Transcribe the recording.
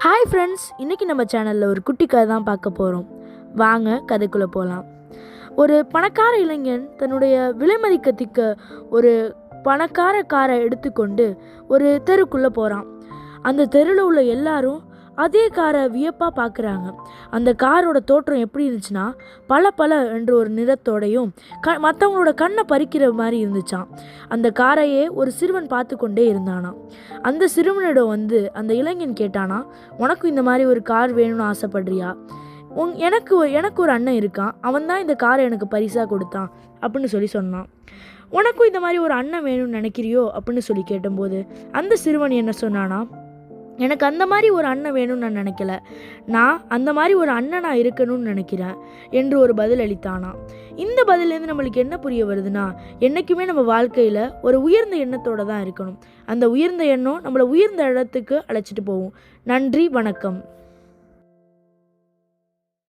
Hi friends, இன்றைக்கி நம்ம சேனலில் ஒரு குட்டி கதை தான் பார்க்க போகிறோம். வாங்க கதைக்குள்ளே போகலாம். ஒரு பணக்கார இளைஞன் தன்னுடைய விலைமதிக்கத்திக்க ஒரு பணக்கார காரை எடுத்துக்கொண்டு ஒரு தெருக்குள்ளே போகிறான். அந்த தெருவில் உள்ள எல்லாரும் அதே காரை வியப்பாக பார்க்குறாங்க. அந்த காரோட தோற்றம் எப்படி இருந்துச்சுன்னா, பல என்ற ஒரு நிறத்தோடையும் மற்றவங்களோட கண்ணை பறிக்கிற மாதிரி இருந்துச்சான். அந்த காரையே ஒரு சிறுவன் பார்த்து கொண்டே இருந்தானாம். அந்த சிறுவனிடம் அந்த இளைஞன் கேட்டானா, உனக்கும் இந்த மாதிரி ஒரு கார் வேணும்னு ஆசைப்படுறியா? எனக்கு ஒரு அண்ணன் இருக்கான், அவன் தான் இந்த காரை எனக்கு பரிசாக கொடுத்தான் அப்படின்னு சொன்னான். உனக்கும் இந்த மாதிரி ஒரு அண்ணன் வேணும்னு நினைக்கிறியோ அப்படின்னு கேட்டபோது அந்த சிறுவன் என்ன சொன்னானா, எனக்கு அந்த மாதிரி ஒரு அண்ணன் வேணும்னு நான் நினைக்கல, நான் அந்த மாதிரி ஒரு அண்ணனாக இருக்கணும்னு நினைக்கிறேன் என்று ஒரு பதில் அளித்தானா. இந்த பதிலேருந்து நம்மளுக்கு என்ன புரிய வருதுன்னா, என்றைக்குமே நம்ம வாழ்க்கையில் ஒரு உயர்ந்த எண்ணத்தோடு தான் இருக்கணும். அந்த உயர்ந்த எண்ணம் நம்மளை உயர்ந்த இடத்துக்கு அழைச்சிட்டு போகும். நன்றி, வணக்கம்.